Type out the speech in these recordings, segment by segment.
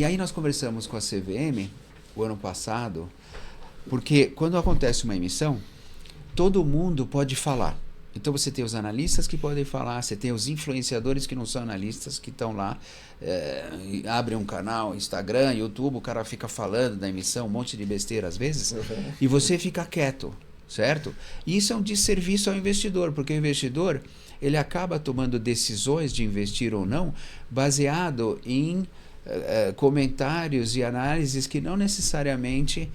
E aí nós conversamos com a CVM o ano passado, porque quando acontece uma emissão, todo mundo pode falar. Então você tem os analistas que podem falar, você tem os influenciadores que não são analistas, que estão lá, abrem um canal, Instagram, YouTube, o cara fica falando da emissão, um monte de besteira às vezes, e você fica quieto, certo? E isso é um desserviço ao investidor, porque o investidor ele acaba tomando decisões de investir ou não baseado em comentários e análises que não necessariamente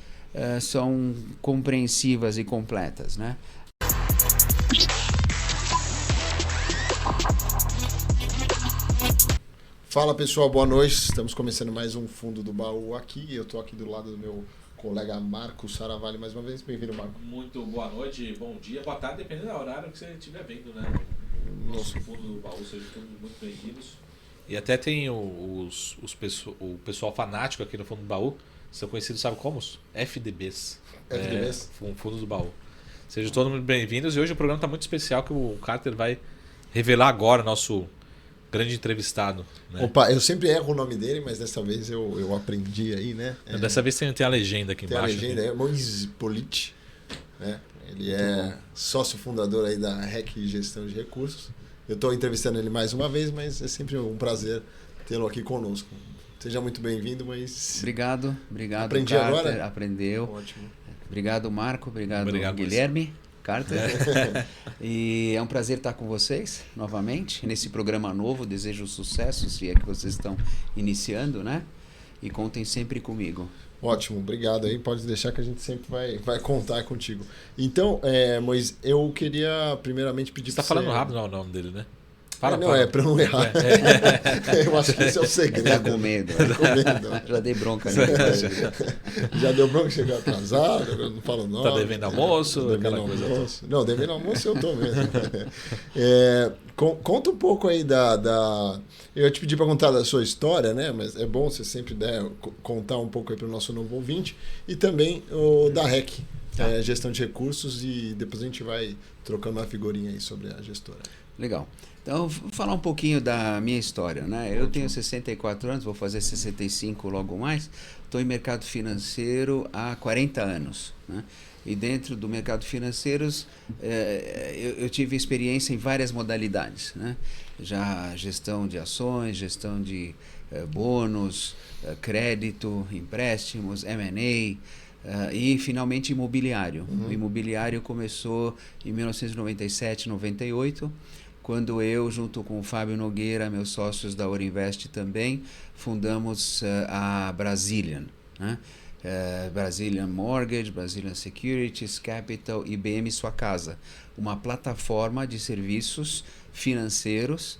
são compreensivas e completas, né? Fala pessoal, boa noite. Estamos começando mais um Fundo do Baú aqui. Eu estou aqui do lado do meu colega Marco Saravalli mais uma vez. Bem-vindo, Marco. Muito boa noite, bom dia, boa tarde, dependendo do horário que você estiver vendo, né? Nosso Fundo do Baú, sejam todos muito bem-vindos. E até tem o pessoal fanático aqui no Fundo do Baú, são conhecidos, sabe como? FDBs. FDBs? Fundo do Baú. Sejam todos muito bem-vindos. E hoje o programa está muito especial, que o Carter vai revelar agora o nosso grande entrevistado. Né? Opa, eu sempre erro o nome dele, mas dessa vez eu aprendi aí, né? Dessa vez tem a legenda aqui tem embaixo. Tem a legenda, é Moisés Politi, né? Ele é sócio fundador aí da REC Gestão de Recursos. Eu estou entrevistando ele mais uma vez, mas é sempre um prazer tê-lo aqui conosco. Seja muito bem-vindo, mas... Obrigado, Aprendi Carter, agora? Aprendeu. Ótimo. Obrigado, Marco. Obrigado Guilherme. Carter. E é um prazer estar com vocês novamente nesse programa novo. Desejo sucesso, se é que vocês estão iniciando, né? E contem sempre comigo. Ótimo, obrigado aí. Pode deixar que a gente sempre vai contar contigo. Então, Moisés, eu queria primeiramente pedir para você... Você está falando rápido o nome dele, né? Para eu não errar. Eu acho que esse é o segredo. Tá com medo. Já dei bronca. Né? Já deu bronca, chegou atrasado, eu não falo nome. Tá devendo almoço? Devendo almoço. Não, devendo almoço eu tô mesmo. Conta um pouco aí Eu ia te pedir para contar da sua história, né? Mas é bom você sempre contar um pouco aí para o nosso novo ouvinte. E também o da REC, gestão de recursos, e depois a gente vai trocando uma figurinha aí sobre a gestora. Legal. Então, vou falar um pouquinho da minha história, né? Eu tenho 64 anos, vou fazer 65 logo mais. Estou em mercado financeiro há 40 anos, né? E dentro do mercado financeiro, eu tive experiência em várias modalidades, né? Já gestão de ações, gestão de bônus, crédito, empréstimos, M&A, e finalmente imobiliário. O imobiliário começou em 1997, 98, quando eu, junto com o Fábio Nogueira, meus sócios da Orinvest também, fundamos a Brazilian, né? Brazilian Mortgage, Brazilian Securities, Capital e BM Sua Casa, uma plataforma de serviços financeiros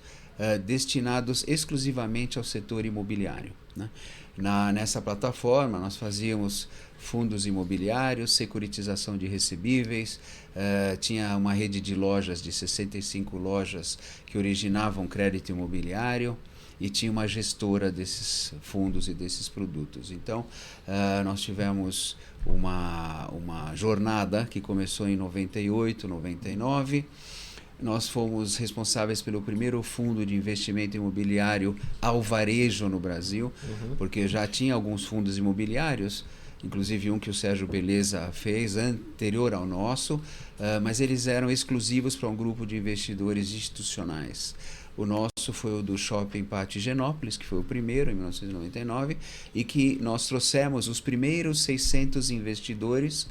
destinados exclusivamente ao setor imobiliário, né? Nessa plataforma nós fazíamos fundos imobiliários, securitização de recebíveis, tinha uma rede de lojas, de 65 lojas que originavam crédito imobiliário, e tinha uma gestora desses fundos e desses produtos. Então, nós tivemos uma jornada que começou em 98, 99. Nós fomos responsáveis pelo primeiro fundo de investimento imobiliário ao varejo no Brasil, porque já tinha alguns fundos imobiliários, inclusive um que o Sérgio Beleza fez anterior ao nosso, mas eles eram exclusivos para um grupo de investidores institucionais. O nosso foi o do Shopping Pátio Higienópolis, que foi o primeiro, em 1999, e que nós trouxemos os primeiros 600 investidores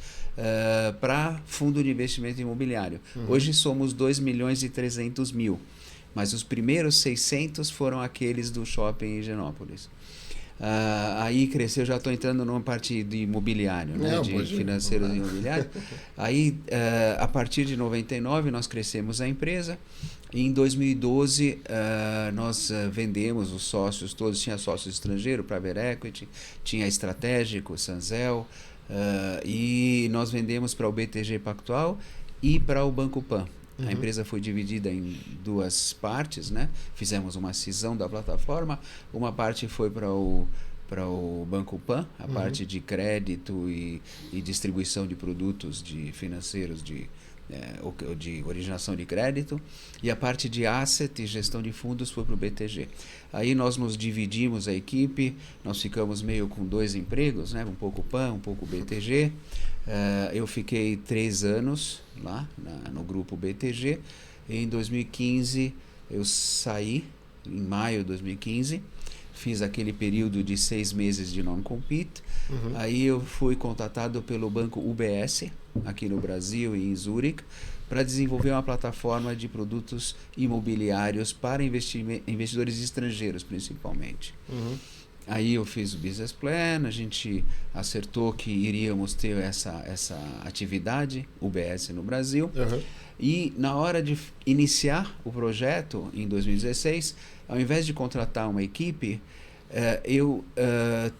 para fundo de investimento imobiliário. Hoje somos 2.300.000, mas os primeiros 600 foram aqueles do Shopping Higienópolis. Aí cresceu, já estou entrando numa parte de imobiliário, né? De financeiro de imobiliário. Aí, a partir de 99, nós crescemos a empresa. E em 2012, nós vendemos os sócios todos. Tinha sócio estrangeiro, Private Equity, tinha Estratégico, Sanzel, e nós vendemos para o BTG Pactual e para o Banco Pan. A empresa foi dividida em duas partes, né? Fizemos uma cisão da plataforma. Uma parte foi para o Banco Pan, a parte de crédito e distribuição de produtos financeiros de originação de crédito, e a parte de asset e gestão de fundos foi para o BTG. Aí nós nos dividimos a equipe, nós ficamos meio com 2 empregos, né? Um pouco PAN, um pouco BTG. Eu fiquei 3 anos lá no grupo BTG. Em 2015 eu saí, em maio de 2015, fiz aquele período de 6 meses de non-compete. Aí eu fui contatado pelo banco UBS, aqui no Brasil e em Zurique, para desenvolver uma plataforma de produtos imobiliários para investidores estrangeiros, principalmente. Aí eu fiz o business plan, a gente acertou que iríamos ter essa atividade, UBS no Brasil. E na hora de iniciar o projeto, em 2016, ao invés de contratar uma equipe, eu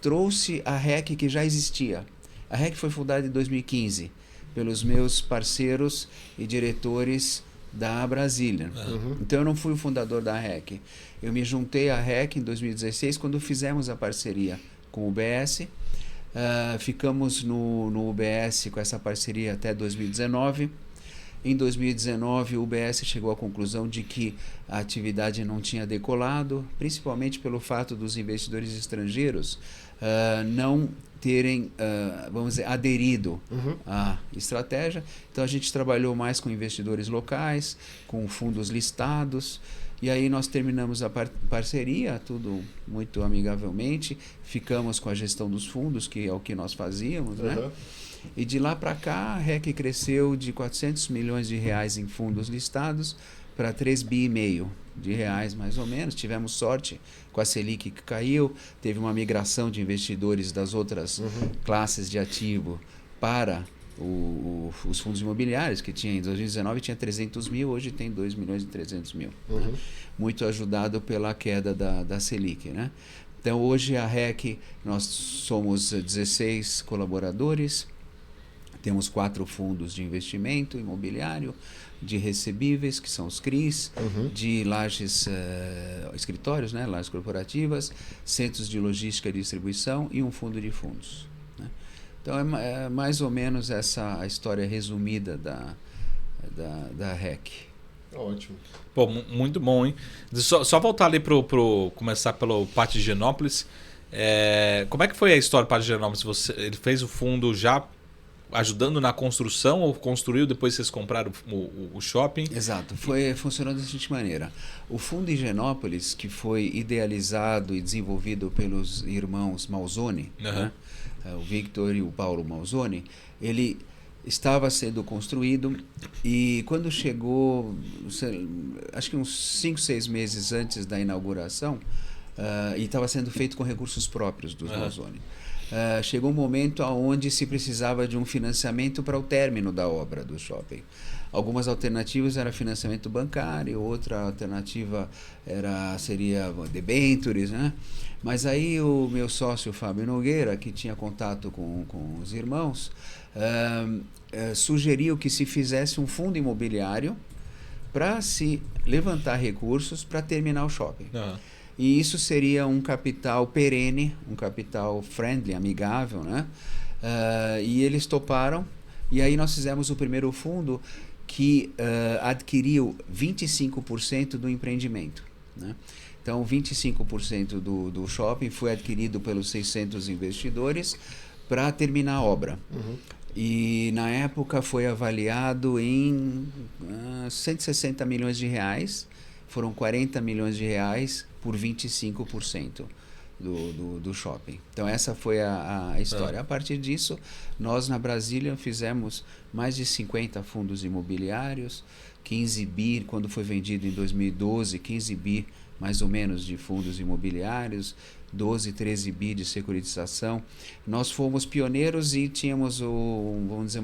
trouxe a REC que já existia. A REC foi fundada em 2015 pelos meus parceiros e diretores da Brasília. Então eu não fui o fundador da REC. Eu me juntei à REC em 2016 quando fizemos a parceria com o UBS. Ficamos no UBS com essa parceria até 2019. Em 2019, o UBS chegou à conclusão de que a atividade não tinha decolado, principalmente pelo fato dos investidores estrangeiros não terem, vamos dizer, aderido à estratégia. Então, a gente trabalhou mais com investidores locais, com fundos listados, e aí nós terminamos a parceria, tudo muito amigavelmente, ficamos com a gestão dos fundos, que é o que nós fazíamos, né? E de lá para cá, a REC cresceu de 400 milhões de reais em fundos listados para 3,5 bi de reais, mais ou menos. Tivemos sorte com a Selic que caiu, teve uma migração de investidores das outras classes de ativo para os fundos imobiliários, que tinha em 2019 tinha 300 mil, hoje tem 2 milhões e 300 mil. Né? Muito ajudado pela queda da Selic, né? Então, hoje a REC, nós somos 16 colaboradores, temos 4 fundos de investimento imobiliário, de recebíveis, que são os CRIs, de lajes, escritórios, né, lajes corporativas, centros de logística e distribuição e um fundo de fundos. Né? Então, é mais ou menos essa a história resumida da REC. Ótimo. Pô, muito bom, hein? Só voltar ali começar pelo Pátio de Higienópolis. Como é que foi a história do Pátio de Higienópolis? Ele fez o fundo já ajudando na construção ou construiu, depois vocês compraram o shopping? Exato, funcionou da seguinte maneira. O Fundo Higienópolis, que foi idealizado e desenvolvido pelos irmãos Malzone, né? O Victor e o Paulo Malzone, ele estava sendo construído e quando chegou, acho que uns 5, 6 meses antes da inauguração, e estava sendo feito com recursos próprios dos Malzone. Chegou um momento onde se precisava de um financiamento para o término da obra do shopping. Algumas alternativas eram financiamento bancário, outra alternativa seria debentures, né? Mas aí o meu sócio Fábio Nogueira, que tinha contato com os irmãos, sugeriu que se fizesse um fundo imobiliário para se levantar recursos para terminar o shopping. E isso seria um capital perene, um capital friendly, amigável, né? E eles toparam. E aí nós fizemos o primeiro fundo que adquiriu 25% do empreendimento. Né? Então, 25% do shopping foi adquirido pelos 600 investidores para terminar a obra. E na época foi avaliado em 160 milhões de reais. Foram 40 milhões de reais por 25% do shopping. Então, essa foi a história. A partir disso, nós na Brasília fizemos mais de 50 fundos imobiliários, 15 bi, quando foi vendido em 2012, 15 bi mais ou menos de fundos imobiliários, 12, 13 bi de securitização. Nós fomos pioneiros e tínhamos, vamos dizer,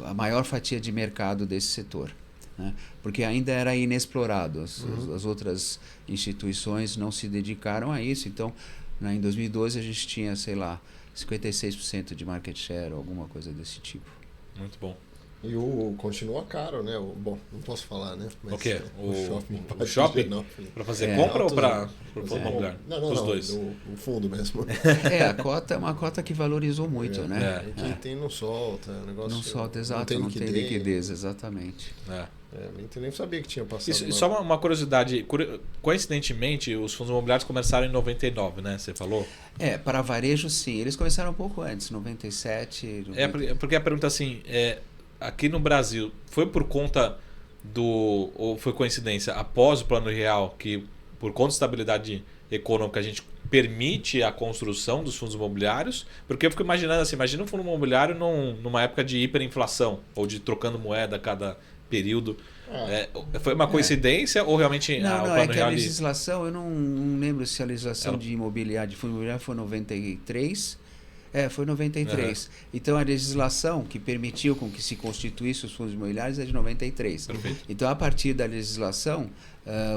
a maior fatia de mercado desse setor. Né? Porque ainda era inexplorado. As outras instituições não se dedicaram a isso. Então, em 2012, a gente tinha, sei lá, 56% de market share, alguma coisa desse tipo. Muito bom. E continua caro, né? Bom, não posso falar, né? Mas, o quê? O o shopping? Higienópolis. Para fazer compra ou para o fundo Não, imobiliário? não, Os não, dois. o fundo mesmo. A cota é uma cota que valorizou muito, né? E quem tem não solta, o negócio. Não solta, exato, não tem liquidez, exatamente. Nem sabia que tinha passado. Isso, só uma curiosidade, coincidentemente, os fundos imobiliários começaram em 99, né? Você falou? Para varejo, sim. Eles começaram um pouco antes, 97. 90... Porque a pergunta assim, aqui no Brasil, foi por conta ou foi coincidência, após o Plano Real, que por conta da estabilidade econômica a gente permite a construção dos fundos imobiliários? Porque eu fico imaginando assim, imagina um fundo imobiliário numa época de hiperinflação, ou de trocando moeda a cada período. Foi uma coincidência ou realmente o Plano Real... a legislação, eu não lembro se a legislação de imobiliário, de fundo imobiliário foi 93. Foi 93. Então a legislação que permitiu com que se constituísse os fundos imobiliários é de 93. Perfeito. Então a partir da legislação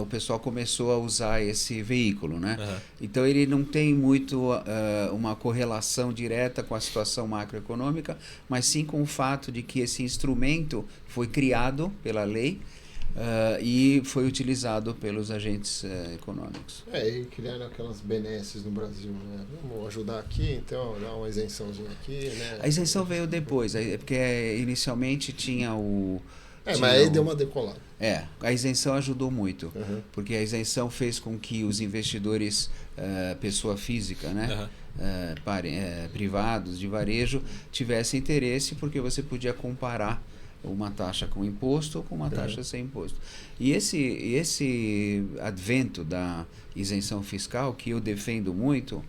o pessoal começou a usar esse veículo, né? Então ele não tem muito uma correlação direta com a situação macroeconômica, mas sim com o fato de que esse instrumento foi criado pela lei e foi utilizado pelos agentes econômicos. E criaram aquelas benesses no Brasil, né? Vamos ajudar aqui, então dá uma isençãozinha aqui, né? A isenção veio depois, porque inicialmente tinha o... mas aí deu uma decolada. A isenção ajudou muito, porque a isenção fez com que os investidores, pessoa física, né? Privados de varejo, tivessem interesse, porque você podia comparar uma taxa com imposto com uma taxa sem imposto. E esse advento da isenção fiscal, que eu defendo muito,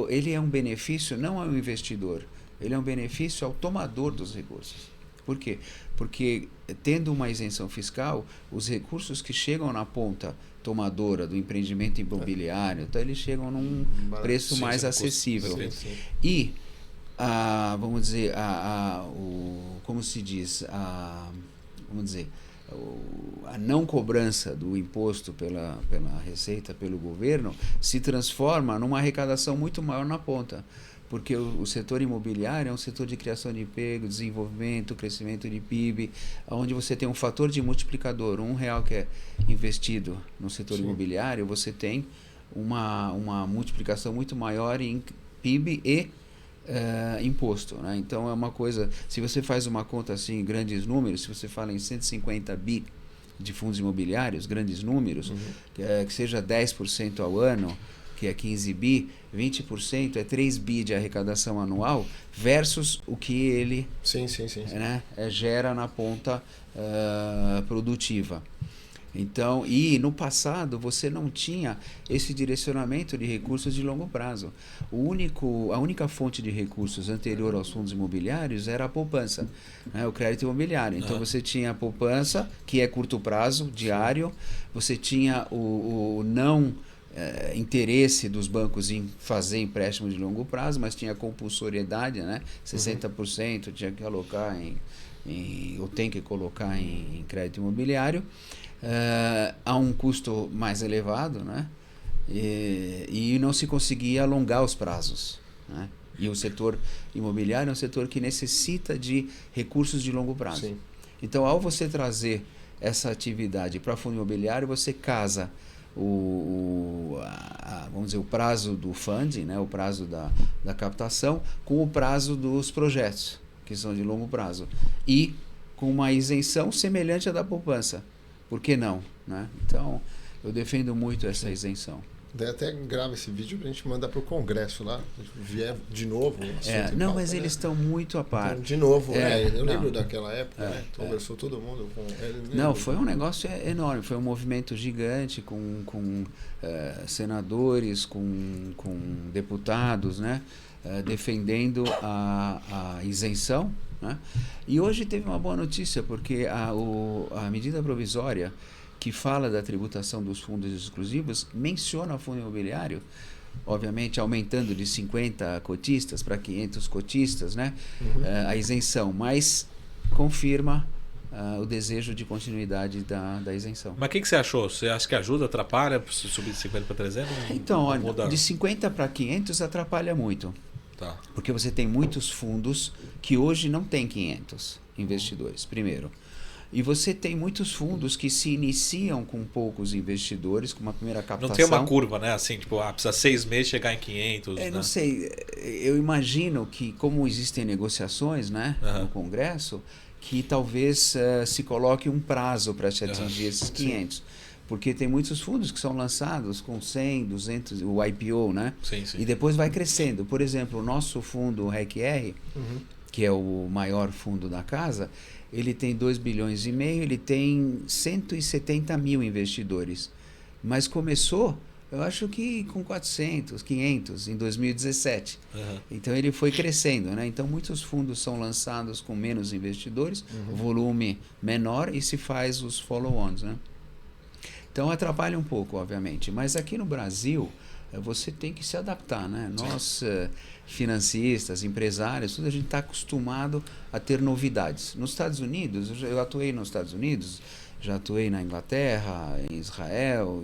ele é um benefício não ao investidor, ele é um benefício ao tomador dos recursos. Por quê? Porque tendo uma isenção fiscal, os recursos que chegam na ponta tomadora do empreendimento imobiliário, então eles chegam num preço mais acessível. E vamos dizer, como se diz, a não cobrança do imposto pela Receita, pelo governo, se transforma numa arrecadação muito maior na ponta. Porque o setor imobiliário é um setor de criação de emprego, desenvolvimento, crescimento de PIB, onde você tem um fator de multiplicador. R$1 que é investido no setor imobiliário, você tem uma multiplicação muito maior em PIB e imposto, né? Então é uma coisa, se você faz uma conta assim em grandes números, se você fala em 150 bi de fundos imobiliários, grandes números, que seja 10% ao ano, que é 15 bi, 20% é 3 bi de arrecadação anual versus o que ele né, gera na ponta produtiva. Então, e no passado você não tinha esse direcionamento de recursos de longo prazo. A única fonte de recursos anterior aos fundos imobiliários era a poupança, né, o crédito imobiliário. Então você tinha a poupança, que é curto prazo, diário, você tinha o não interesse dos bancos em fazer empréstimo de longo prazo, mas tinha compulsoriedade, né? 60% tinha que alocar ou tem que colocar em crédito imobiliário. A um custo mais elevado, né? E não se conseguia alongar os prazos, né? E o setor imobiliário é um setor que necessita de recursos de longo prazo. Então, ao você trazer essa atividade para fundo imobiliário, você casa vamos dizer, o prazo do funding, né? O prazo da captação, com o prazo dos projetos, que são de longo prazo, e com uma isenção semelhante à da poupança. Por que não, né? Então, eu defendo muito essa isenção. Daí até grava esse vídeo pra gente mandar pro Congresso lá, vier de novo. Não, mas eles estão muito a par. Então, de novo, eu lembro daquela época, né? Conversou todo mundo com ele. Não, foi um negócio enorme, foi um movimento gigante com senadores, com deputados, né? Defendendo a isenção. Né? E hoje teve uma boa notícia, porque a medida provisória que fala da tributação dos fundos exclusivos menciona o fundo imobiliário, obviamente aumentando de 50 cotistas para 500 cotistas, né? A isenção, mas confirma o desejo de continuidade da isenção. Mas o que você achou? Você acha que ajuda, atrapalha subir de 50 para 300? Então, olha, de 50 para 500 atrapalha muito. Tá. Porque você tem muitos fundos que hoje não tem 500 investidores, primeiro. E você tem muitos fundos que se iniciam com poucos investidores, com uma primeira captação. Não tem uma curva, né? Assim, tipo, precisa 6 meses chegar em 500. Né? Não sei. Eu imagino que, como existem negociações, né, no Congresso, que talvez se coloque um prazo para se atingir esses 500. Sim. Porque tem muitos fundos que são lançados com 100, 200, o IPO, né? Sim, sim. E depois vai crescendo. Por exemplo, o nosso fundo, o REC-R, que é o maior fundo da casa, ele tem 2 bilhões e meio, ele tem 170 mil investidores. Mas começou, eu acho que com 400, 500 em 2017. Então ele foi crescendo, né? Então muitos fundos são lançados com menos investidores, volume menor, e se faz os follow-ons, né? Então atrapalha um pouco, obviamente. Mas aqui no Brasil, você tem que se adaptar, né? Nós, financistas, empresários, tudo, a gente está acostumado a ter novidades. Nos Estados Unidos, eu atuei nos Estados Unidos, já atuei na Inglaterra, em Israel,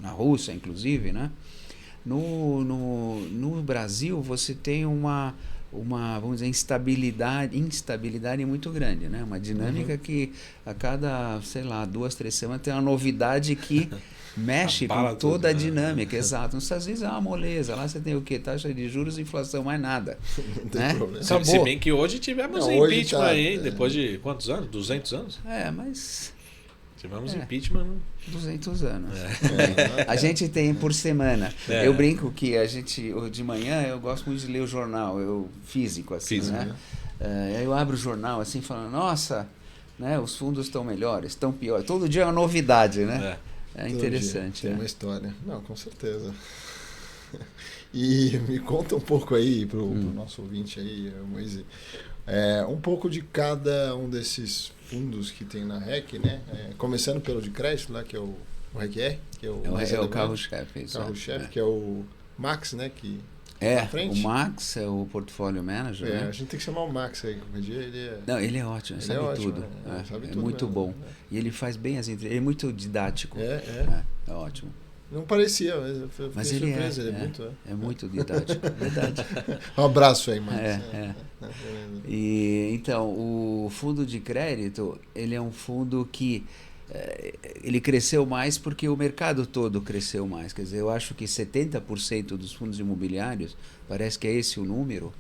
na Rússia, inclusive, né? No Brasil, você tem uma vamos dizer, instabilidade muito grande, né? Uma dinâmica que a cada, sei lá, 2, 3 semanas tem uma novidade que mexe com toda a dinâmica. Exato. Nos Estados Unidos é uma moleza. Lá você tem o quê? Taxa de juros, inflação, mais nada. Não tem né? problema. Se bem que hoje tivemos impeachment aí, depois de quantos anos? 200 anos? Mas... Tivemos impeachment. 200 anos. A gente tem por semana. Eu brinco que a gente, de manhã, eu gosto muito de ler o jornal, físico, assim, né? Aí eu abro o jornal, assim, falando, nossa, né, os fundos estão melhores, estão piores. Todo dia é uma novidade, né? É interessante. Tem uma história. Não, com certeza. E me conta um pouco aí, pro nosso ouvinte aí, Moisés, um pouco de cada um desses fundos que tem na REC, né? Começando pelo de crédito, lá, que é o REC-R, que é o carro-chefe. Carro-chefe, que é o Max, né? Que na frente. O Max é o Portfolio Manager, né? A gente tem que chamar o Max aí, qualquer dia ele é... Não, ele é ótimo, ele sabe tudo. Né? Sabe tudo muito mesmo, bom. Né? E ele faz bem as entrevistas, ele é muito didático. É ótimo. Não parecia, mas ele surpresa, ele é muito... É muito didático, verdade. Um abraço aí, Max. E, então, o fundo de crédito, ele é um fundo que ele cresceu mais porque o mercado todo cresceu mais. Quer dizer, eu acho que 70% dos fundos imobiliários, parece que é esse o número,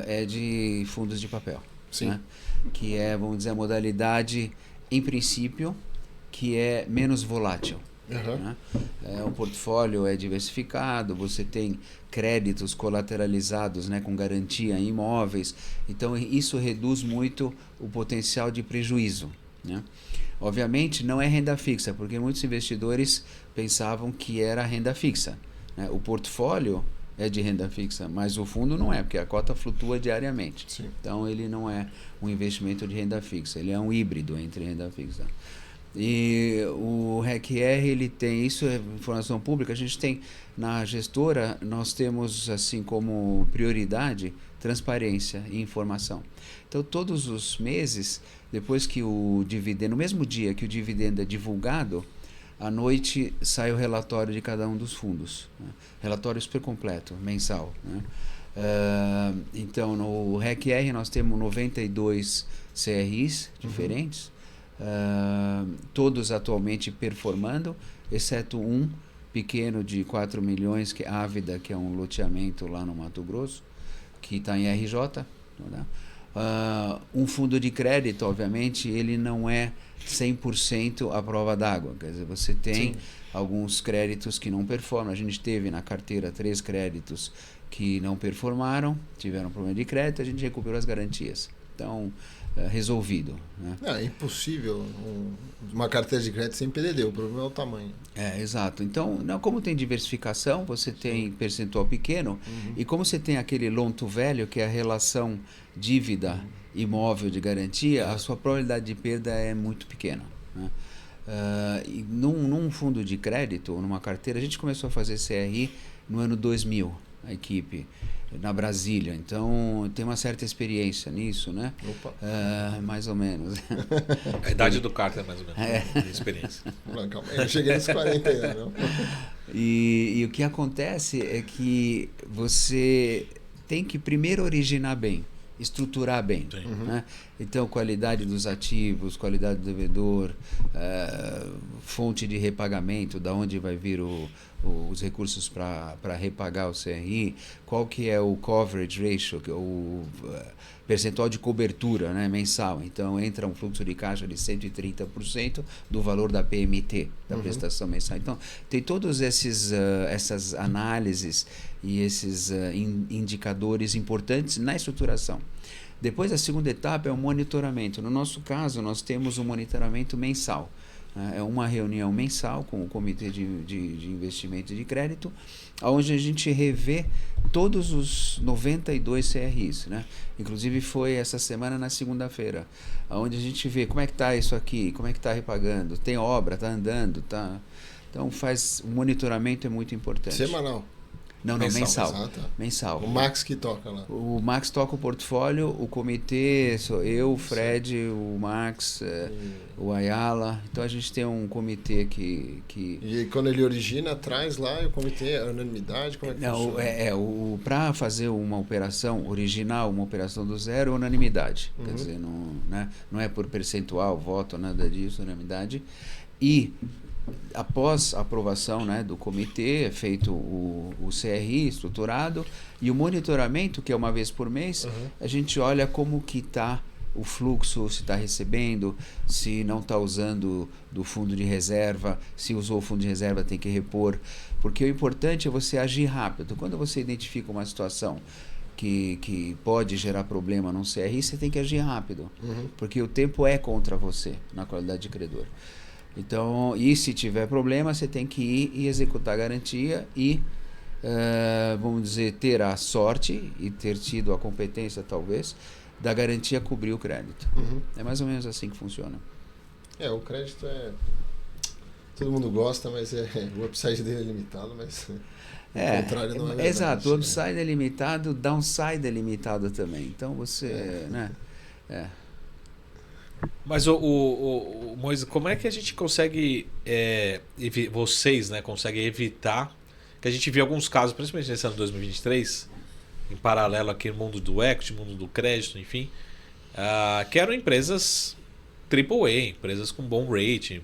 é de fundos de papel. Sim. Né? Que é, vamos dizer, a modalidade, em princípio, que é menos volátil. Né? O portfólio é diversificado, você tem créditos colateralizados, né, com garantia em imóveis, então isso reduz muito o potencial de prejuízo, né? Obviamente não é renda fixa, porque muitos investidores pensavam que era renda fixa, né? O portfólio é de renda fixa, mas o fundo não é, porque a cota flutua diariamente. Sim. Então ele não é um investimento de renda fixa, ele é um híbrido entre renda fixa. E o REC-R, ele tem, isso é informação pública, a gente tem na gestora, nós temos assim como prioridade transparência e informação. Então todos os meses, depois que o dividendo, no mesmo dia que o dividendo é divulgado, à noite sai o relatório de cada um dos fundos, né? Relatório super completo, mensal, né? Então no REC-R nós temos 92 CRIs diferentes, todos atualmente performando, exceto um pequeno de 4 milhões, que é Ávida, que é um loteamento lá no Mato Grosso, que está em RJ. Né? Um fundo de crédito, obviamente, ele não é 100% à prova d'água. Quer dizer, você tem alguns créditos que não performam. A gente teve na carteira 3 créditos que não performaram, tiveram problema de crédito, a gente recuperou as garantias. Então, resolvido. Né? É impossível uma carteira de crédito sem PDD, o problema é o tamanho. Exato. Então, como tem diversificação, você tem percentual pequeno, e como você tem aquele loan to value, que é a relação dívida imóvel de garantia, a sua probabilidade de perda é muito pequena. Né? E num fundo de crédito, numa carteira, a gente começou a fazer CRI no ano 2000, a equipe, na Brasília, então tem uma certa experiência nisso, né? Mais ou menos. A idade do Carter, mais ou menos, experiência. Calma, eu cheguei nos 40 ainda, não? E o que acontece é que você tem que primeiro originar bem, estruturar bem. Né? Então, qualidade dos ativos, qualidade do devedor, fonte de repagamento, da onde vai vir os recursos para repagar o CRI, qual que é o coverage ratio, o percentual de cobertura, né, mensal. Então, entra um fluxo de caixa de 130% do valor da PMT, da prestação mensal. Então, tem todos essas análises e esses indicadores importantes na estruturação. Depois, a segunda etapa é o monitoramento. No nosso caso, nós temos um monitoramento mensal. É uma reunião mensal com o Comitê de Investimento de Crédito, onde a gente revê todos os 92 CRIs. Né? Inclusive foi essa semana, na segunda-feira, onde a gente vê como é que está isso aqui, como é que está repagando, tem obra, está andando. Então, o monitoramento é muito importante. Semanal? Não, mensal. Mensal. O Max que toca lá. O Max toca o portfólio, o comitê sou eu, o Fred, o Max, o Ayala. Então a gente tem um comitê que... E quando ele origina, traz lá e o comitê, a unanimidade, como é que funciona? Para fazer uma operação original, uma operação do zero, é unanimidade. Quer dizer, não é por percentual, voto, nada disso, unanimidade. E após a aprovação, né, do comitê, é feito o CRI estruturado e o monitoramento, que é uma vez por mês, a gente olha como que está o fluxo, se está recebendo, se não está usando do fundo de reserva, se usou o fundo de reserva tem que repor, porque o importante é você agir rápido. Quando você identifica uma situação que pode gerar problema num CRI, você tem que agir rápido, porque o tempo é contra você na qualidade de credor. Então, e se tiver problema, você tem que ir e executar a garantia e, vamos dizer, ter a sorte e ter tido a competência, talvez, da garantia cobrir o crédito. É mais ou menos assim que funciona. O crédito todo mundo gosta, mas o upside dele é limitado, mas o contrário não é verdade. Exato, o upside é limitado, o downside é limitado também. Então, você... Mas Moisés, como é que a gente consegue, vocês, né, conseguem evitar que a gente vê alguns casos, principalmente nesse ano de 2023, em paralelo aqui no mundo do equity, mundo do crédito, enfim, que eram empresas AAA, empresas com bom rating,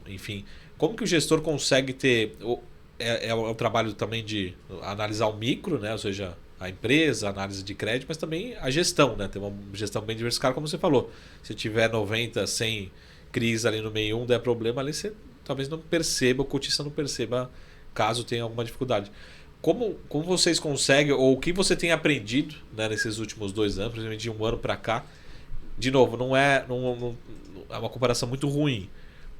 enfim. Como que o gestor consegue ter... É o trabalho também de analisar o micro, né, ou seja, a empresa, a análise de crédito, mas também a gestão, né? Tem uma gestão bem diversificada, como você falou. Se tiver 90, 100 CRIs ali no meio, der problema, ali você talvez não perceba, o cotista não perceba, caso tenha alguma dificuldade. Como vocês conseguem, ou o que você tem aprendido, né, nesses últimos 2 anos, principalmente de 1 ano para cá? De novo, não é uma comparação muito ruim,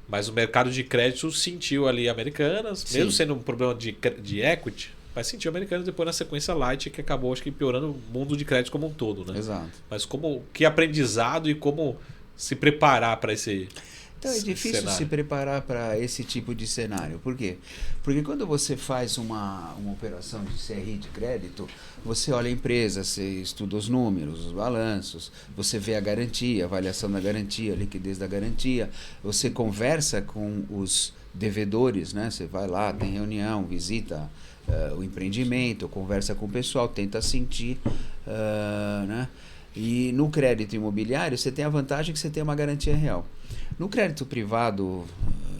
mas o mercado de crédito sentiu ali Americanas, sim, mesmo sendo um problema de equity, mas sentiu Americanas depois na sequência Light, que acabou, acho que, piorando o mundo de crédito como um todo, né? Exato. Mas que aprendizado e como se preparar para esse Então é difícil cenário. Se preparar para esse tipo de cenário. Por quê? Porque quando você faz uma operação de CRI de crédito, você olha a empresa, você estuda os números, os balanços, você vê a garantia, a avaliação da garantia, a liquidez da garantia, você conversa com os devedores, né? Você vai lá, tem reunião, visita o empreendimento, conversa com o pessoal, tenta sentir, né? E no crédito imobiliário você tem a vantagem que você tem uma garantia real. No crédito privado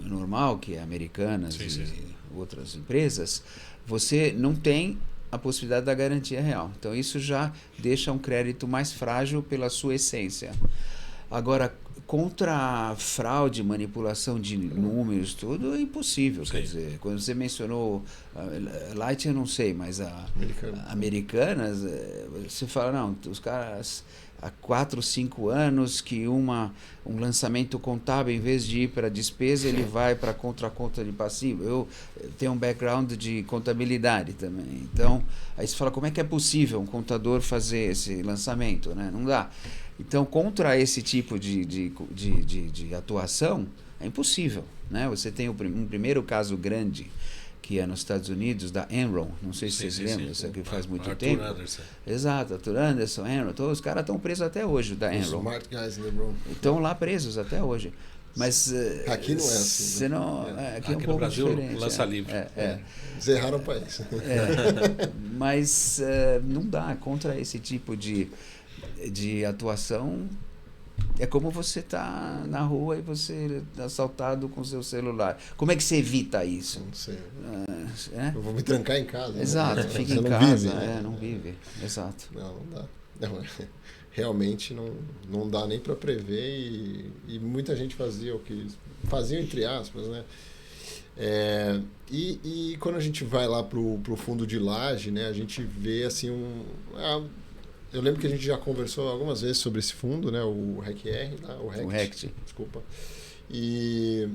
normal, que é Americanas e outras empresas, você não tem a possibilidade da garantia real. Então isso já deixa um crédito mais frágil pela sua essência. Agora, contra fraude, manipulação de números, tudo é impossível. Quer dizer, quando você mencionou Light, eu não sei, mas Americanas, você fala, não, os caras há 4, 5 anos que um lançamento contábil, em vez de ir para despesa, ele vai para conta de passivo. Eu tenho um background de contabilidade também. Então, aí você fala, como é que é possível um contador fazer esse lançamento? Né? Não dá. Então, contra esse tipo de atuação, é impossível. Né? Você tem um primeiro caso grande, que é nos Estados Unidos, da Enron. Não sei se vocês lembram, isso aqui faz muito tempo. Anderson. Exato, Arthur Anderson, Enron. Todos os caras estão presos até hoje, da Enron. Smart guys in the room. Estão lá presos até hoje. Mas aqui não é assim. Você não, aqui é um no pouco Brasil diferente. lança livre. Eles erraram o país. Mas não dá contra esse tipo de atuação. É como você tá na rua e você é assaltado com seu celular. Como é que você evita isso? Não sei. Eu vou me trancar em casa. Exato, né? fica você em não casa. vive, né? Não vive. Exato. Não dá. Não, realmente não dá nem para prever e muita gente fazia o que fazia entre aspas, né? E quando a gente vai lá pro fundo de laje, né, a gente vê assim eu lembro que a gente já conversou algumas vezes sobre esse fundo, né, o REC-R, o RECT, desculpa, e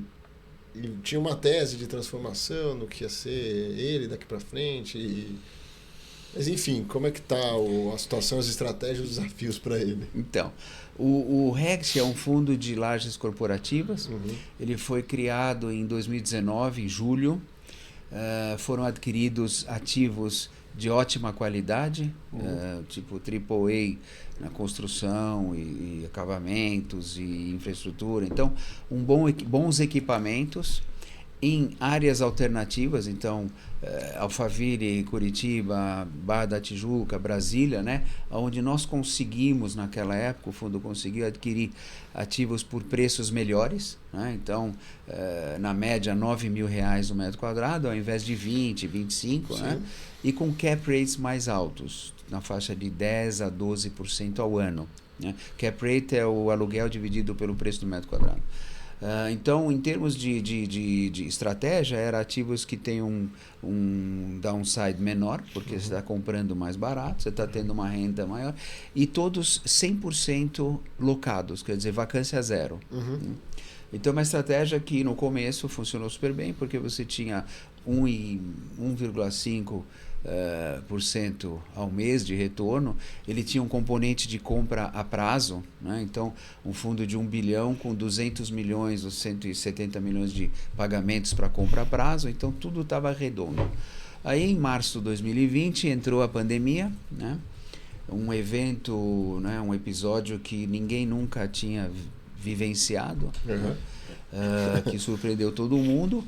tinha uma tese de transformação no que ia ser ele daqui para frente. Mas enfim, como é que está a situação, as estratégias, os desafios para ele? Então, o RECT é um fundo de lajes corporativas. Ele foi criado em 2019, em julho. Foram adquiridos ativos de ótima qualidade, tipo AAA na construção e acabamentos e infraestrutura. Então, bons equipamentos em áreas alternativas, então Alphaville, Curitiba, Barra da Tijuca, Brasília, né, onde nós conseguimos naquela época, o fundo conseguiu adquirir ativos por preços melhores, né, então na média R$9.000 o metro quadrado, ao invés de 20, 25, né, e com cap rates mais altos, na faixa de 10% a 12% ao ano, né. Cap rate é o aluguel dividido pelo preço do metro quadrado. Então, em termos de estratégia, eram ativos que têm um downside menor, porque você está comprando mais barato, você está tendo uma renda maior, e todos 100% locados, quer dizer, vacância zero. Então, uma estratégia que no começo funcionou super bem, porque você tinha 1,5% ao mês de retorno. Ele tinha um componente de compra a prazo, né? Então um fundo de 1 bilhão com 200 milhões ou 170 milhões de pagamentos para compra a prazo, então tudo estava redondo. Aí em março de 2020 entrou a pandemia, né? Um evento, né? Um episódio que ninguém nunca tinha vivenciado, que surpreendeu todo mundo.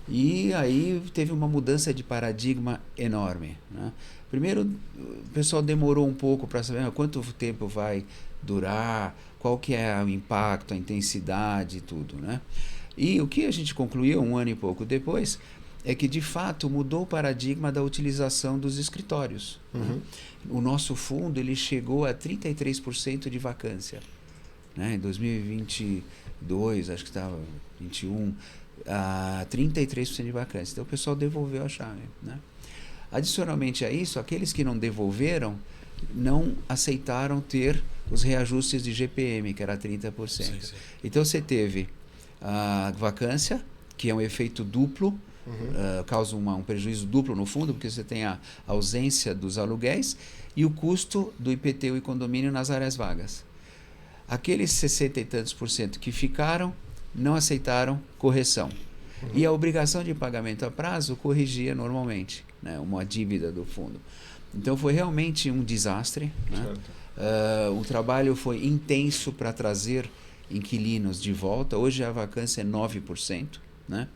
E aí teve uma mudança de paradigma enorme, né? Primeiro, o pessoal demorou um pouco para saber quanto tempo vai durar, qual que é o impacto, a intensidade e tudo, né? E o que a gente concluiu 1 ano e pouco depois é que, de fato, mudou o paradigma da utilização dos escritórios. Né? O nosso fundo ele chegou a 33% de vacância, né? Em 2022, acho que estava 21%, a 33% de vacância. Então o pessoal devolveu a chave, né? Adicionalmente a isso, aqueles que não devolveram não aceitaram ter os reajustes de GPM, que era 30%. Sim. Então você teve a vacância, que é um efeito duplo, causa um prejuízo duplo no fundo, porque você tem a ausência dos aluguéis e o custo do IPTU e condomínio nas áreas vagas. Aqueles 60 e tantos % que ficaram não aceitaram correção. E a obrigação de pagamento a prazo corrigia normalmente, né, uma dívida do fundo. Então foi realmente um desastre, né? O trabalho foi intenso para trazer inquilinos de volta. Hoje a vacância é 9%, né?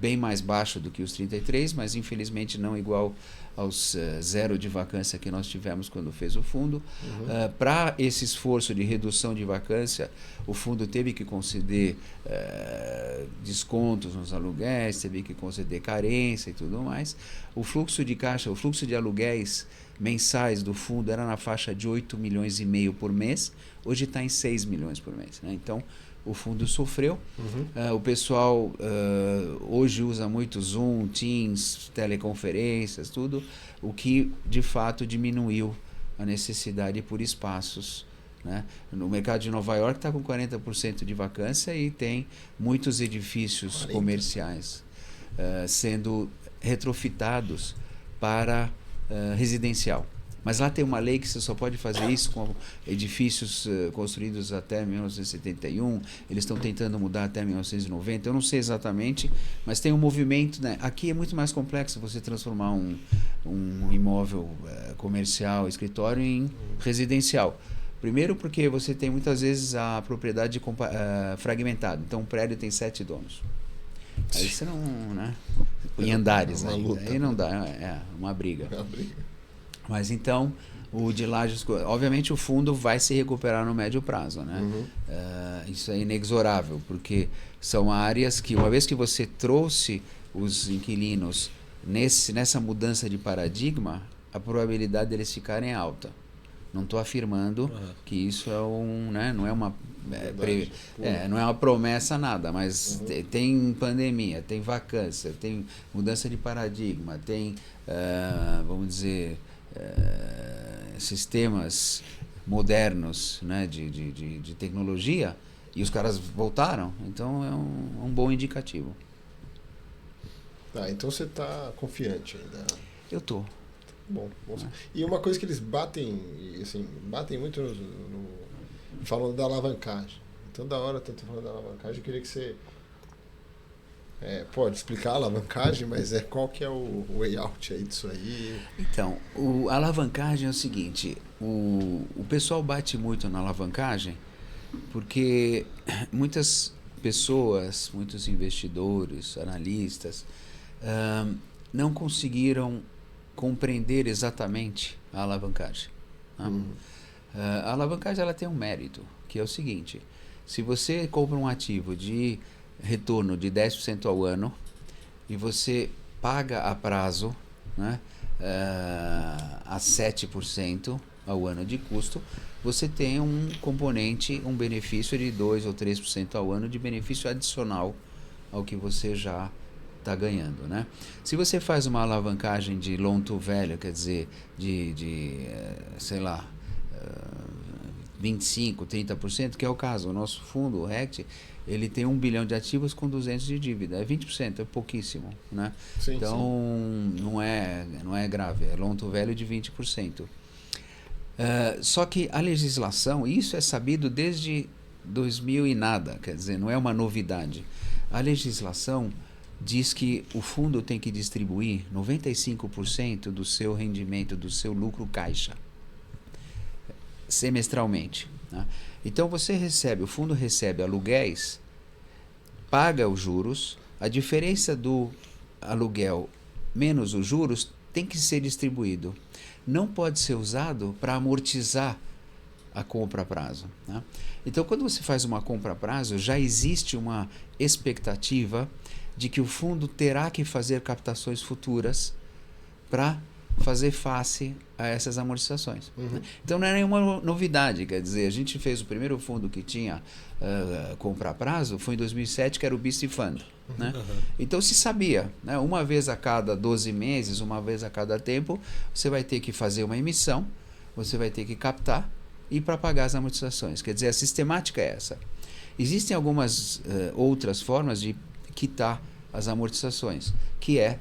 Bem mais baixo do que os 33%, mas infelizmente não igual aos 0 de vacância que nós tivemos quando fez o fundo. Para esse esforço de redução de vacância, o fundo teve que conceder descontos nos aluguéis, teve que conceder carência e tudo mais. O fluxo de caixa, o fluxo de aluguéis mensais do fundo era na faixa de 8,5 milhões por mês, hoje está em 6 milhões por mês, né? Então o fundo sofreu. O pessoal hoje usa muito Zoom, Teams, teleconferências, tudo, o que de fato diminuiu a necessidade por espaços, né? No mercado de Nova York está com 40% de vacância e tem muitos edifícios comerciais sendo retrofitados para residencial. Mas lá tem uma lei que você só pode fazer isso com edifícios construídos até 1971. Eles estão tentando mudar até 1990. Eu não sei exatamente, mas tem um movimento, né? Aqui é muito mais complexo você transformar um imóvel comercial, escritório, em residencial. Primeiro porque você tem muitas vezes a propriedade fragmentada. Então, um prédio tem 7 donos. Aí você não, né? Em andares ainda. Aí não dá, é uma briga. É uma briga. Mas então, o de Lajes, obviamente o fundo vai se recuperar no médio prazo, né? Isso é inexorável, porque são áreas que, uma vez que você trouxe os inquilinos nessa mudança de paradigma, a probabilidade deles ficarem é alta. Não estou afirmando que isso é né, não é uma não é uma promessa nada, mas tem pandemia, tem vacância, tem mudança de paradigma, tem vamos dizer sistemas modernos, né, de tecnologia, e os caras voltaram, então é um bom indicativo. Tá, então você está confiante ainda? Eu tô. Bom. E uma coisa que eles batem, assim, muito falando da alavancagem. Então, da hora, tanto falando da alavancagem, eu queria que você pode explicar a alavancagem, mas qual que é o layout aí disso aí? Então, a alavancagem é o seguinte, o pessoal bate muito na alavancagem porque muitas pessoas, muitos investidores, analistas, não conseguiram compreender exatamente a alavancagem. Tá? A alavancagem ela tem um mérito, que é o seguinte: se você compra um ativo de retorno de 10% ao ano e você paga a prazo, né, a 7% ao ano de custo, você tem um componente, um benefício de 2 ou 3% ao ano de benefício adicional ao que você já está ganhando, né? Se você faz uma alavancagem de loan to value, quer dizer, sei lá, 25%, 30%, que é o caso, o nosso fundo, o RECT, ele tem 1 bilhão de ativos com 200 de dívida, é 20%, é pouquíssimo, né? Sim, então, não é grave, é loan to value de 20%. Só que a legislação, isso é sabido desde 2000 e nada, quer dizer, não é uma novidade. A legislação diz que o fundo tem que distribuir 95% do seu rendimento, do seu lucro caixa, semestralmente. Né? Então o fundo recebe aluguéis, paga os juros, a diferença do aluguel menos os juros tem que ser distribuído. Não pode ser usado para amortizar a compra a prazo. Né? Então, quando você faz uma compra a prazo, já existe uma expectativa de que o fundo terá que fazer captações futuras para fazer face a essas amortizações. Né? Então, não é nenhuma novidade. Quer dizer, a gente fez o primeiro fundo que tinha compra a prazo, foi em 2007, que era o BC Fund. Né? Então, se sabia, né? Uma vez a cada 12 meses, uma vez a cada tempo, você vai ter que fazer uma emissão, você vai ter que captar e para pagar as amortizações. Quer dizer, a sistemática é essa. Existem algumas outras formas de quitar as amortizações, que é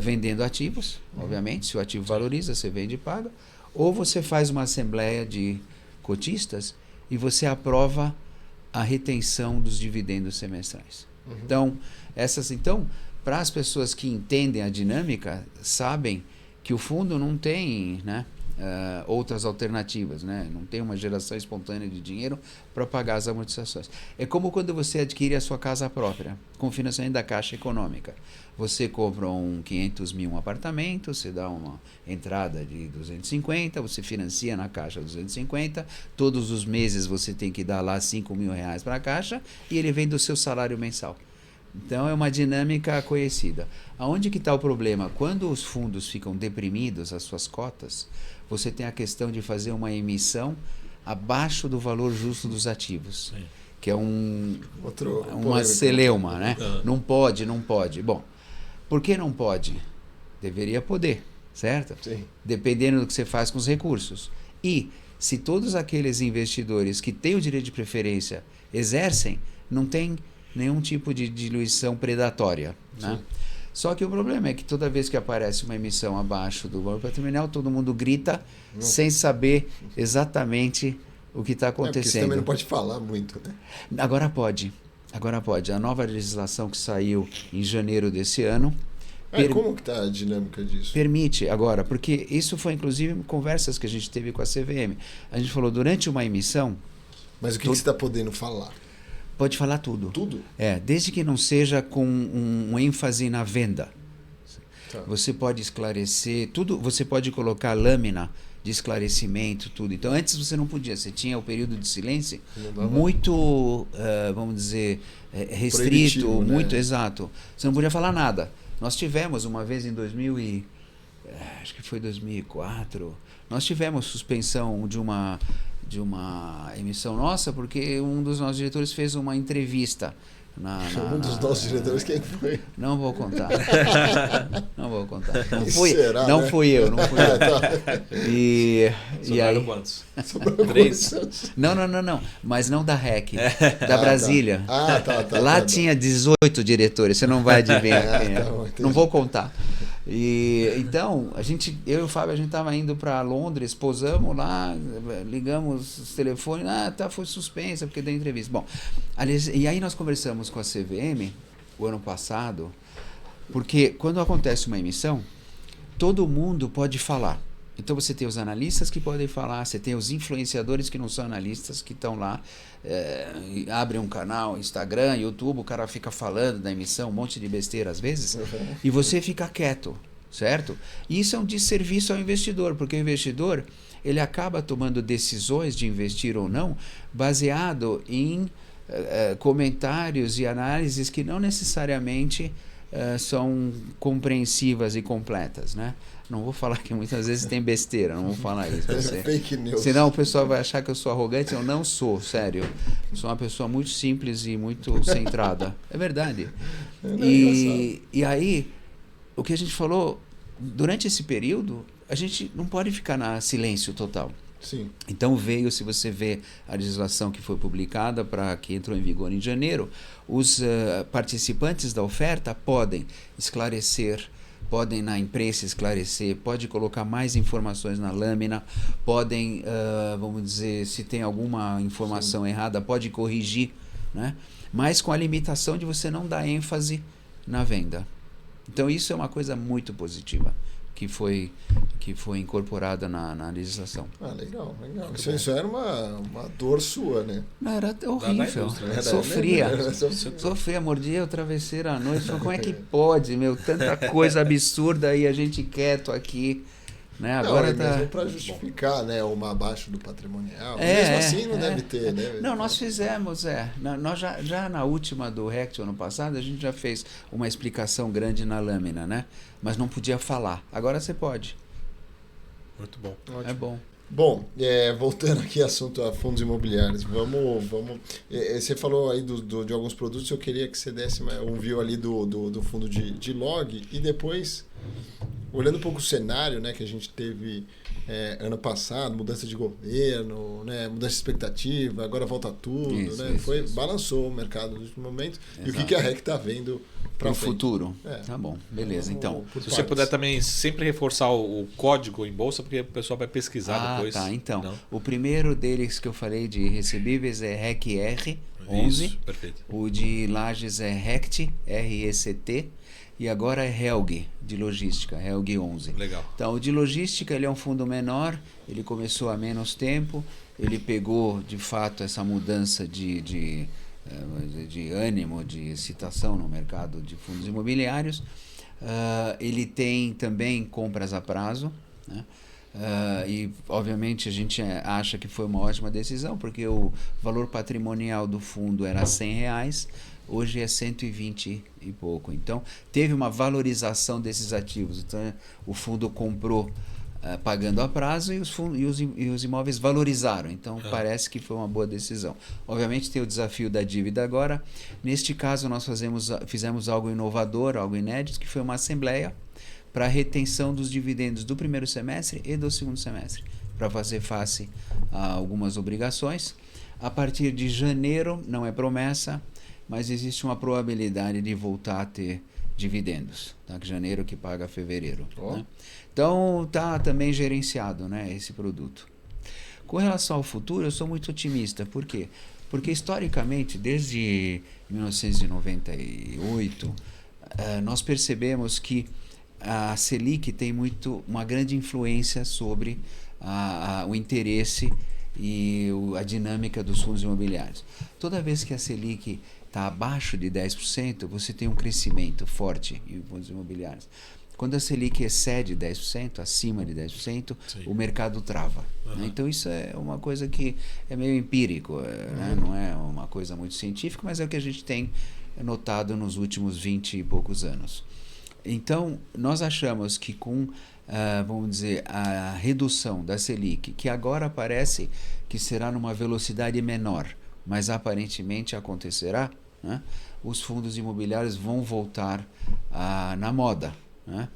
vendendo ativos, obviamente, se o ativo valoriza, você vende e paga, ou você faz uma assembleia de cotistas e você aprova a retenção dos dividendos semestrais. Então, para as pessoas que entendem a dinâmica, sabem que o fundo não tem, né, outras alternativas, né? Não tem uma geração espontânea de dinheiro para pagar as amortizações. É como quando você adquire a sua casa própria, com financiamento da Caixa Econômica. Você compra 500 mil um apartamento, você dá uma entrada de 250, você financia na Caixa 250, todos os meses você tem que dar lá 5 mil reais para a Caixa e ele vem do seu salário mensal. Então é uma dinâmica conhecida. Aonde que está o problema? Quando os fundos ficam deprimidos, as suas cotas, você tem a questão de fazer uma emissão abaixo do valor justo dos ativos. Sim. Que é uma celeuma, né? Não pode. Bom, por que não pode? Deveria poder, certo? Sim. Dependendo do que você faz com os recursos. E se todos aqueles investidores que têm o direito de preferência exercem, não tem nenhum tipo de diluição predatória. Né? Só que o problema é que toda vez que aparece uma emissão abaixo do valor patrimonial, todo mundo grita sem saber exatamente o que está acontecendo. Porque você também não pode falar muito, né? Agora pode. A nova legislação que saiu em janeiro desse ano Como que está a dinâmica disso? Permite agora, porque isso foi inclusive conversas que a gente teve com a CVM. A gente falou durante uma emissão. Mas o que você está podendo falar? Pode falar tudo. Tudo? Desde que não seja com um ênfase na venda. Tá. Você pode esclarecer tudo, você pode colocar lâmina de esclarecimento, tudo. Então antes você não podia, você tinha o período de silêncio muito, vamos dizer, restrito, muito exato. Você não podia falar nada. Nós tivemos uma vez em acho que foi 2004, nós tivemos suspensão de uma emissão nossa porque um dos nossos diretores fez uma entrevista. Um dos nossos diretores, quem foi? Não vou contar. Não vou contar. Não fui eu. Sobraram quantos? Três? Não. Mas não da REC, da Brasília. Lá tinha 18 diretores, você não vai adivinhar quem é. Não vou contar. Então, eu e o Fábio, a gente estava indo para Londres, pousamos lá, ligamos os telefones, foi suspensa porque deu entrevista. Bom, e aí nós conversamos com a CVM o ano passado, porque quando acontece uma emissão, todo mundo pode falar. Então você tem os analistas que podem falar, você tem os influenciadores que não são analistas, que estão lá, abrem um canal, Instagram, YouTube, o cara fica falando da emissão, um monte de besteira às vezes, e você fica quieto, certo? E isso é um desserviço ao investidor, porque o investidor ele acaba tomando decisões de investir ou não baseado em comentários e análises que não necessariamente são compreensivas e completas, né? Não vou falar que muitas vezes tem besteira, não vou falar isso pra você. Fake news. Senão o pessoal vai achar que eu sou arrogante, eu não sou, sério. Eu sou uma pessoa muito simples e muito centrada. É verdade. E aí, o que a gente falou, durante esse período, a gente não pode ficar na silêncio total. Sim. Então se você vê a legislação que foi publicada, que entrou em vigor em janeiro, os participantes da oferta podem esclarecer, podem na imprensa esclarecer, pode colocar mais informações na lâmina, podem, vamos dizer, se tem alguma informação errada, pode corrigir, né? Mas com a limitação de você não dar ênfase na venda. Então isso é uma coisa muito positiva que foi incorporada na legislação. Legal. Isso era uma dor sua, né? Não, era horrível. Sofria, mordia o travesseiro à noite. Como é que pode, tanta coisa absurda e a gente quieto aqui, né? Agora mesmo para justificar, né, uma abaixo do patrimonial. Mesmo assim não deve ter, né? Não, nós fizemos, nós já na última do RECT ano passado, a gente já fez uma explicação grande na lâmina, né? Mas não podia falar. Agora você pode. Muito bom. Ótimo. É bom. Bom, voltando aqui ao assunto a fundos imobiliários, vamos. Você falou aí de alguns produtos, eu queria que você desse um view ali do fundo de log e depois, olhando um pouco o cenário, né, que a gente teve ano passado, mudança de governo, né, mudança de expectativa, agora volta tudo, balançou o mercado no último momento. Exato. E o que a REC está vendo para o futuro? Tá bom, beleza. Então, se você puder também sempre reforçar o código em bolsa, porque o pessoal vai pesquisar depois. Então, o primeiro deles que eu falei de recebíveis é RECR11. Isso, perfeito. O de Lages é RECT, RECT. E agora é Helg, de logística, Helg 11. Legal. Então, o de logística ele é um fundo menor, ele começou há menos tempo, ele pegou, de fato, essa mudança de ânimo, de excitação no mercado de fundos imobiliários. Ele tem também compras a prazo, né? E, obviamente, a gente acha que foi uma ótima decisão, porque o valor patrimonial do fundo era R$100, hoje é 120 e pouco. Então, teve uma valorização desses ativos. Então, o fundo comprou pagando a prazo e os imóveis valorizaram. Então, parece que foi uma boa decisão. Obviamente, tem o desafio da dívida agora. Neste caso, nós fizemos algo inovador, algo inédito, que foi uma assembleia para a retenção dos dividendos do primeiro semestre e do segundo semestre, para fazer face a algumas obrigações. A partir de janeiro, não é promessa, mas existe uma probabilidade de voltar a ter dividendos, tá? Janeiro que paga fevereiro. Né? Então está também gerenciado, né, esse produto. Com relação ao futuro, eu sou muito otimista. Por quê? Porque historicamente, desde 1998, nós percebemos que a Selic tem uma grande influência sobre o interesse e a dinâmica dos fundos imobiliários. Toda vez que a Selic está abaixo de 10%, você tem um crescimento forte em fundos imobiliários. Quando a Selic excede 10%, acima de 10%, sim, o mercado trava. Né? Então isso é uma coisa que é meio empírico, né? Não é uma coisa muito científica, mas é o que a gente tem notado nos últimos 20 e poucos anos. Então, nós achamos que com, vamos dizer, a redução da Selic, que agora parece que será numa velocidade menor, mas aparentemente acontecerá, né? Os fundos imobiliários vão voltar na moda. Né?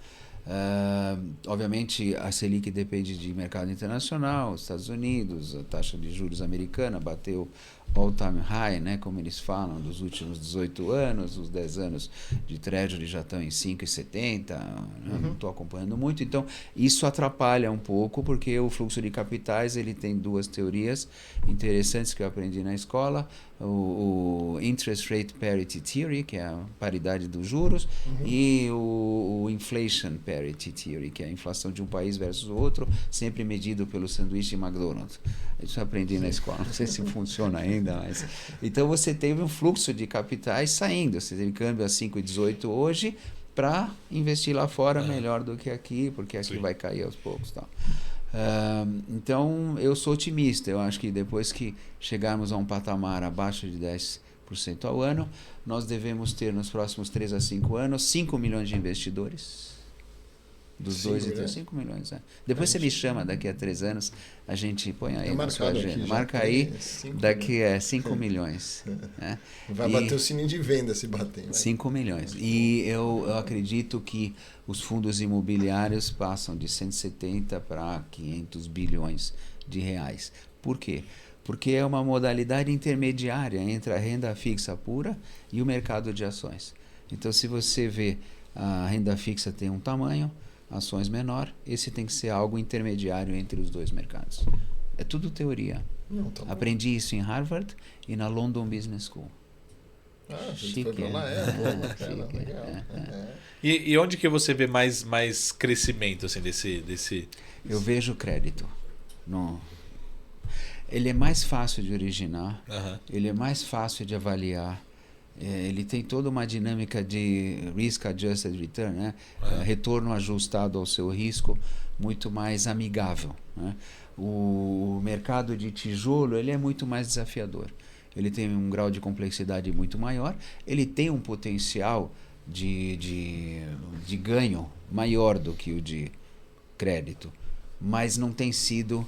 Obviamente, a Selic depende de mercado internacional, Estados Unidos, a taxa de juros americana bateu all-time high, né, como eles falam, dos últimos 18 anos, os 10 anos de Treasury já estão em 5,70, não estou acompanhando muito, então isso atrapalha um pouco, porque o fluxo de capitais ele tem duas teorias interessantes que eu aprendi na escola, o Interest Rate Parity Theory, que é a paridade dos juros, e o Inflation Parity Theory, que é a inflação de um país versus o outro, sempre medido pelo sanduíche McDonald's. Isso eu aprendi na escola, não sei se funciona ainda, mas... Então você teve um fluxo de capitais saindo, você teve câmbio a 5,18 hoje para investir lá fora melhor do que aqui, porque aqui vai cair aos poucos. Tá? Então eu sou otimista, eu acho que depois que chegarmos a um patamar abaixo de 10% ao ano, nós devemos ter nos próximos 3 a 5 anos 5 milhões de investidores. Dos 2 e 3, 5 milhões. Depois você me chama daqui a 3 anos, a gente põe aí na sua agenda. Marca aí, daqui a 5 milhões. Né? Vai bater o sininho de venda se bater. 5 milhões. E eu acredito que os fundos imobiliários passam de 170 para 500 bilhões de reais. Por quê? Porque é uma modalidade intermediária entre a renda fixa pura e o mercado de ações. Então, se você vê a renda fixa tem um tamanho, ações menor, esse tem que ser algo intermediário entre os dois mercados. É tudo teoria. Não, tá aprendi isso em Harvard e na London Business School. Chique, foi pra lá, bacana, legal. E onde que você vê mais crescimento assim, desse... Eu vejo crédito. Ele é mais fácil de originar, ele é mais fácil de avaliar, ele tem toda uma dinâmica de risk adjusted return, né? Retorno ajustado ao seu risco, muito mais amigável. Né? O mercado de tijolo ele é muito mais desafiador. Ele tem um grau de complexidade muito maior, ele tem um potencial de ganho maior do que o de crédito, mas não tem sido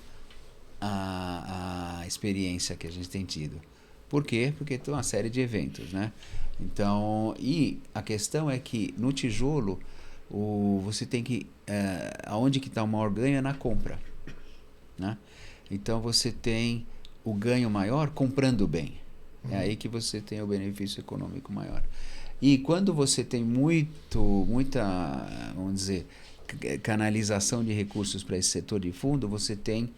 a experiência que a gente tem tido. Por quê? Porque tem uma série de eventos, né? Então, e a questão é que no tijolo você tem que aonde que está o maior ganho é na compra, né? Então você tem o ganho maior comprando bem. É aí que você tem o benefício econômico maior. E quando você tem muita, vamos dizer, canalização de recursos para esse setor de fundo, você tem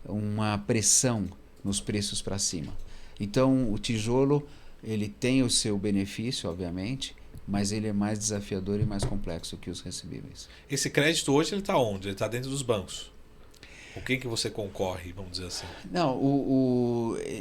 uma pressão nos preços para cima. Então, o tijolo ele tem o seu benefício, obviamente, mas ele é mais desafiador e mais complexo que os recebíveis. Esse crédito hoje ele está onde? Ele está dentro dos bancos? Com quem que você concorre, vamos dizer assim? Não,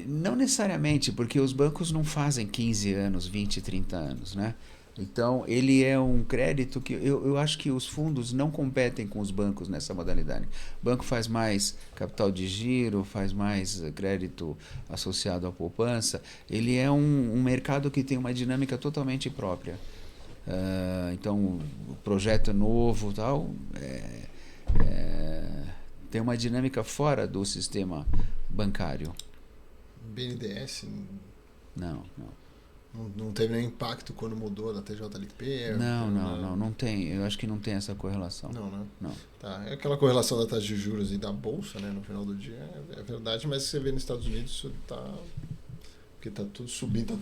não necessariamente, porque os bancos não fazem 15 anos, 20, 30 anos, né? Então, ele é um crédito que eu acho que os fundos não competem com os bancos nessa modalidade. O banco faz mais capital de giro, faz mais crédito associado à poupança. Ele é um mercado que tem uma dinâmica totalmente própria. Então, o projeto novo tal, tem uma dinâmica fora do sistema bancário. BNDES? Não. Não teve nenhum impacto quando mudou da TJLP? Não tem. Eu acho que não tem essa correlação. Não. Tá. É aquela correlação da taxa de juros e da bolsa, né? No final do dia é verdade, mas você vê nos Estados Unidos isso tá... Porque tá tudo subindo.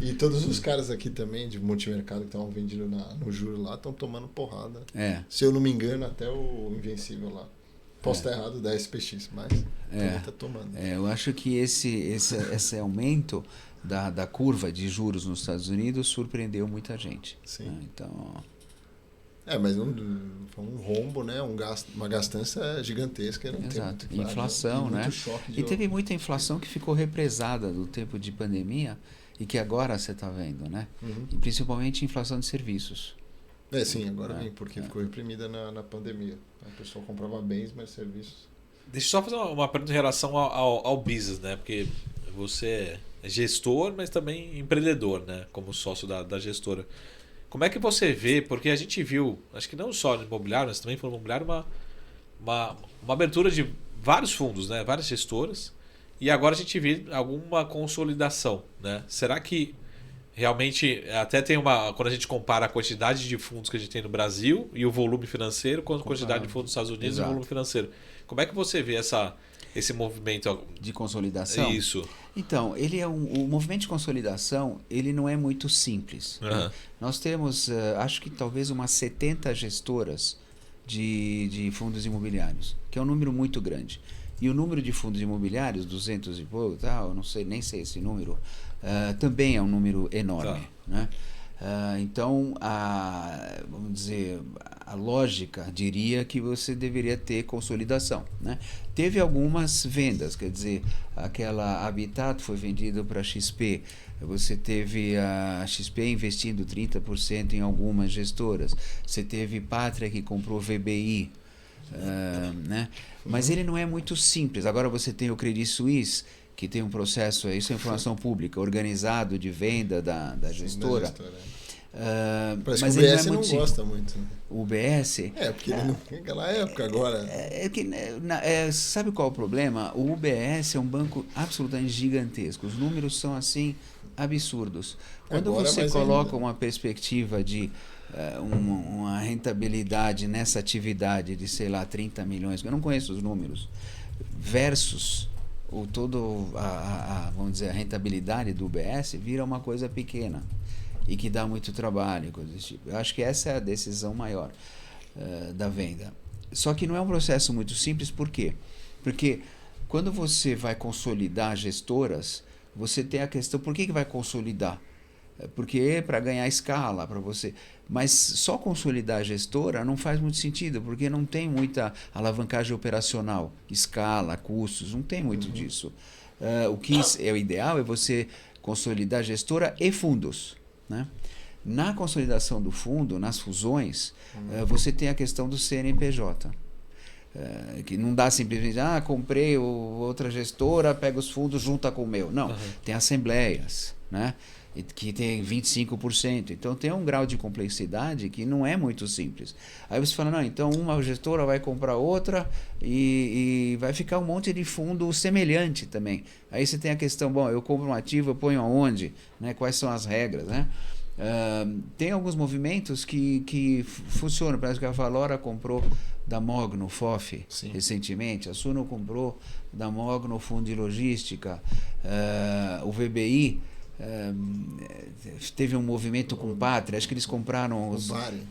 E todos os caras aqui também de multimercado que estavam vendendo no juro lá estão tomando porrada. Se eu não me engano, até o Invencível lá. Posso estar errado da SPX, mas também está tomando. Eu acho que esse aumento da curva de juros nos Estados Unidos surpreendeu muita gente. Sim. Né? Então, mas foi um rombo, né? Uma gastança gigantesca. Exato. Inflação, né? E teve muita inflação que ficou represada do tempo de pandemia e que agora você está vendo, né? Uhum. E principalmente inflação de serviços. Sim, agora vem, porque ficou reprimida na pandemia. A pessoa comprava bens, mas serviços... Deixa eu só fazer uma pergunta em relação ao business, né? Porque você é gestor, mas também empreendedor, né? Como sócio da gestora. Como é que você vê? Porque a gente viu, acho que não só no imobiliário, mas também foi no imobiliário, uma abertura de vários fundos, né? Várias gestoras. E agora a gente vê alguma consolidação, né? Será que realmente até tem quando a gente compara a quantidade de fundos que a gente tem no Brasil e o volume financeiro com a quantidade de fundos nos Estados Unidos e o volume financeiro? Como é que você vê esse movimento de consolidação? Isso. Então, o movimento de consolidação, ele não é muito simples. Uhum. Né? Nós temos, acho que talvez umas 70 gestoras de fundos imobiliários, que é um número muito grande. E o número de fundos imobiliários, 200 e pouco, eu não sei, nem sei esse número, também é um número enorme. Tá. Né? Então, vamos dizer, a lógica diria que você deveria ter consolidação. Né? Teve algumas vendas, quer dizer, aquela Habitat foi vendida para a XP, você teve a XP investindo 30% em algumas gestoras, você teve Pátria que comprou VBI, né? Mas ele não é muito simples. Agora você tem o Credit Suisse, que tem um processo, isso é informação pública, organizado de venda da gestora. Parece mas que o ele UBS não é muito gosta muito. Né? O UBS? Porque ele não naquela época agora. Sabe qual é o problema? O UBS é um banco absolutamente gigantesco. Os números são assim absurdos. Quando Agora, você coloca ainda. uma perspectiva de uma rentabilidade nessa atividade de, sei lá, 30 milhões, eu não conheço os números, versus vamos dizer, a rentabilidade do UBS, vira uma coisa pequena e que dá muito trabalho, coisa desse tipo. Eu acho que essa é a decisão maior da venda. Só que não é um processo muito simples, por quê? Porque quando você vai consolidar gestoras, você tem a questão, por que vai consolidar? Porque é para ganhar escala, para você. Mas só consolidar a gestora não faz muito sentido, porque não tem muita alavancagem operacional, escala, custos, não tem muito disso. O que é o ideal é você consolidar a gestora e fundos. Né? Na consolidação do fundo, nas fusões, você tem a questão do CNPJ. Que não dá simplesmente, comprei outra gestora, pega os fundos, junta com o meu. Não, tem assembleias, né? Que tem 25%. Então tem um grau de complexidade que não é muito simples. Aí você fala, não, então uma gestora vai comprar outra e vai ficar um monte de fundo semelhante também. Aí você tem a questão, bom, eu compro um ativo, eu ponho aonde? Né? Quais são as regras? Né? Tem alguns movimentos que funcionam. Parece que a Valora comprou da Mogno, FOF, Sim. recentemente. A Suno comprou da Mogno, Fundo de Logística. O VBI teve um movimento com Pátria, acho que eles compraram os... Bari.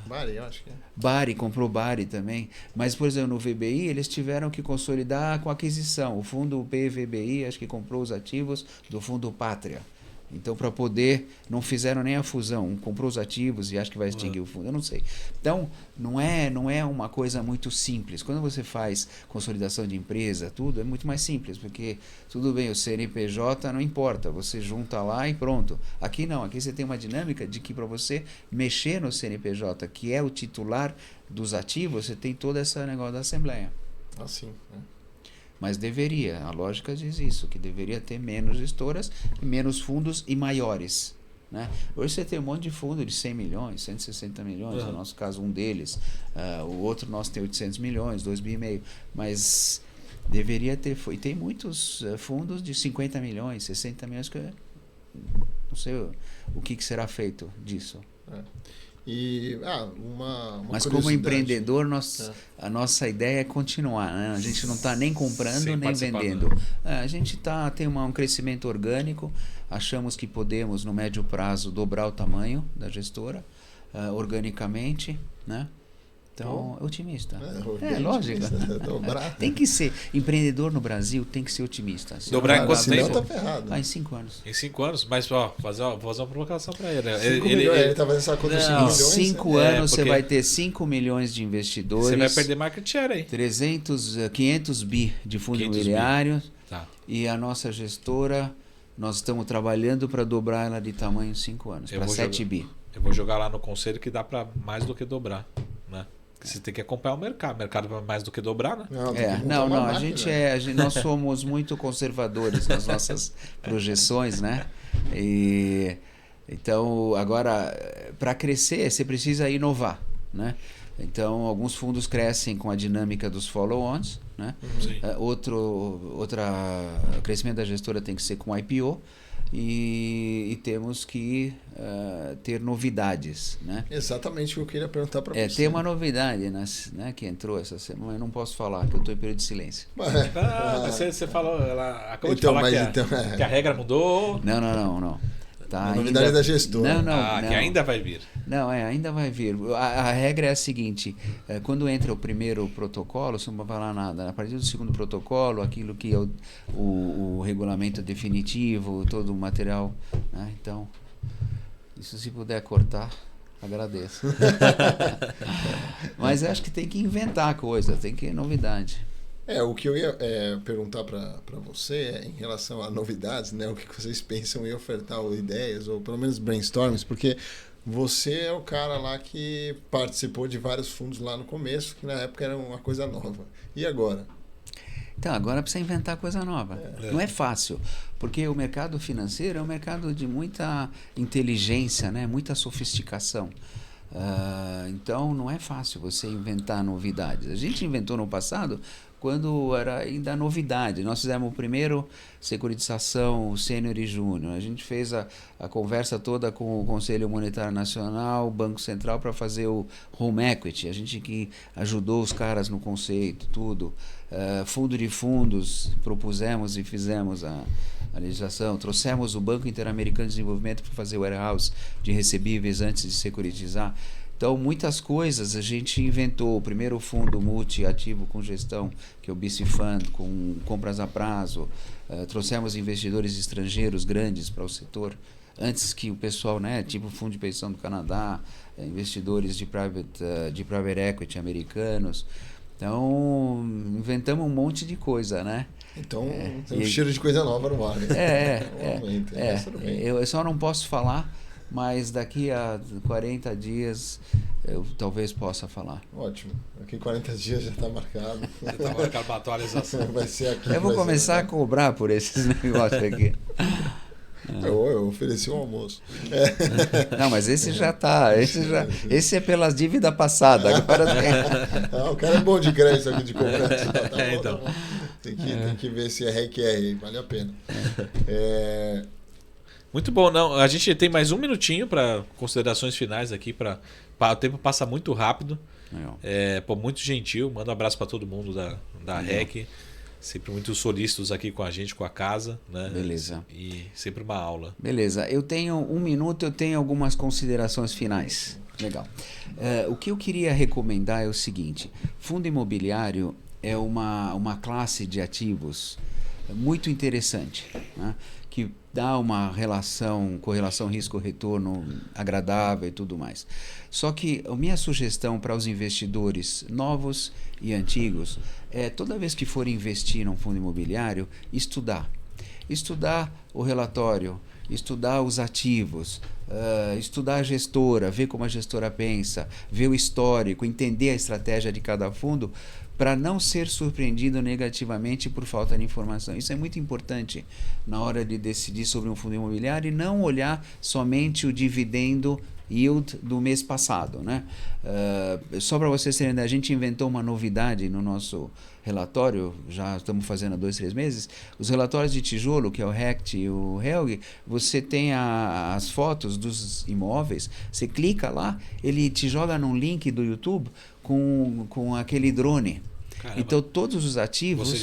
Bari, eu acho que é. Bari, comprou Bari também. Mas, por exemplo, no VBI, eles tiveram que consolidar com aquisição. O fundo PVBI, acho que comprou os ativos do fundo Pátria. Então, para poder, não fizeram nem a fusão. Comprou os ativos e acho que vai extinguir o fundo. Eu não sei. Então, não é uma coisa muito simples. Quando você faz consolidação de empresa, tudo é muito mais simples, porque tudo bem, o CNPJ não importa, você junta lá e pronto. Aqui não, aqui você tem uma dinâmica de que para você mexer no CNPJ, que é o titular dos ativos, você tem todo esse negócio da Assembleia. Assim, né? Mas deveria, a lógica diz isso, que deveria ter menos gestoras, menos fundos e maiores. Né? Hoje você tem um monte de fundo de 100 milhões, 160 milhões, no nosso caso um deles. O outro nosso tem 800 milhões, 2,5 bi, mas deveria ter, e tem muitos fundos de 50 milhões, 60 milhões, que não sei o que será feito disso. E uma mas como empreendedor, a nossa ideia é continuar, né? A gente não está nem comprando nem vendendo. A gente tem um crescimento orgânico, achamos que podemos no médio prazo dobrar o tamanho da gestora organicamente, né? Então, otimista. Lógico. Tem que ser. Empreendedor no Brasil tem que ser otimista. Dobrar em quanto tempo? Tá ferrado. Em 5 anos. Em 5 anos? Mas, vou fazer uma provocação para ele. Ele tá fazendo essa conta de 5 milhões. Em 5 anos você vai ter 5 milhões de investidores. Você vai perder market share aí. 500 bi de fundo imobiliário. Tá. E a nossa gestora, nós estamos trabalhando para dobrar ela de tamanho em 5 anos, para 7 bi. Eu vou jogar lá no conselho que dá para mais do que dobrar, né? Você tem que acompanhar o mercado. O mercado vai mais do que dobrar, né? Nós somos muito conservadores nas nossas projeções, né? Então, agora, para crescer, você precisa inovar, né? Então, alguns fundos crescem com a dinâmica dos follow-ons, né? O crescimento da gestora tem que ser com IPO. E temos que ter novidades, né? Exatamente o que eu queria perguntar para você. Tem uma novidade, né, que entrou essa semana, eu não posso falar, que eu estou em período de silêncio. Você falou, ela acabou de falar que a regra mudou. Não. Tá, a novidade da gestora. Não. Que ainda vai vir. Não, ainda vai vir. A regra é a seguinte, quando entra o primeiro protocolo, você não vai falar nada. A partir do segundo protocolo, aquilo que é o regulamento definitivo, todo o material, né? Então, isso se puder cortar, agradeço. Mas acho que tem que inventar coisa, tem que novidade. O que eu ia perguntar para você é em relação a novidades, né? O que vocês pensam em ofertar, ou ideias, ou pelo menos brainstorms, porque você é o cara lá que participou de vários fundos lá no começo, que na época era uma coisa nova. E agora? Então, agora precisa inventar coisa nova. Não é fácil, porque o mercado financeiro é um mercado de muita inteligência, né? Muita sofisticação. Então, não é fácil você inventar novidades. A gente inventou no passado quando era ainda novidade. Nós fizemos o primeiro securitização sênior e júnior. A gente fez a conversa toda com o Conselho Monetário Nacional, o Banco Central, para fazer o home equity. A gente que ajudou os caras no conceito, tudo. Fundo de fundos, propusemos e fizemos a legislação. Trouxemos o Banco Interamericano de Desenvolvimento para fazer o warehouse de recebíveis antes de securitizar. Então, muitas coisas a gente inventou. O primeiro fundo multi-ativo com gestão, que é o BC Fund, com compras a prazo. Trouxemos investidores estrangeiros grandes para o setor, antes que o pessoal, né, tipo fundo de pensão do Canadá, investidores de private equity americanos. Então, inventamos um monte de coisa, né? Então, tem um cheiro de coisa nova no ar. Eu só não posso falar, mas daqui a 40 dias eu talvez possa falar. Ótimo. Daqui a 40 dias já está marcado. Já está marcado para atualização. Vai ser aqui. Eu vou começar a cobrar por esses negócios aqui. Eu ofereci um almoço. Não, mas esse já está. Esse é pelas dívidas passadas. Agora o cara é bom de crédito aqui de cobrança. Então. Tem que ver se é RQR, vale a pena. Muito bom, não. A gente tem mais um minutinho para considerações finais aqui. O tempo passa muito rápido. Muito gentil. Manda um abraço para todo mundo da REC. Sempre muito solícitos aqui com a gente, com a casa, né? Beleza. E sempre uma aula. Beleza. Eu tenho 1 minuto, eu tenho algumas considerações finais. Legal. O que eu queria recomendar é o seguinte: fundo imobiliário é uma classe de ativos muito interessante, né? Que dá uma correlação risco-retorno agradável e tudo mais. Só que a minha sugestão para os investidores novos e antigos é, toda vez que for investir num fundo imobiliário, estudar o relatório, estudar os ativos, estudar a gestora, ver como a gestora pensa, ver o histórico, entender a estratégia de cada fundo, para não ser surpreendido negativamente por falta de informação. Isso é muito importante na hora de decidir sobre um fundo imobiliário e não olhar somente o dividendo yield do mês passado, né? Só para vocês terem ideia, a gente inventou uma novidade no nosso relatório, já estamos fazendo há 2, 3 meses. Os relatórios de tijolo, que é o RECT e o HELG, você tem as fotos dos imóveis, você clica lá, ele te joga num link do YouTube com aquele drone. Caramba. Então todos os ativos... O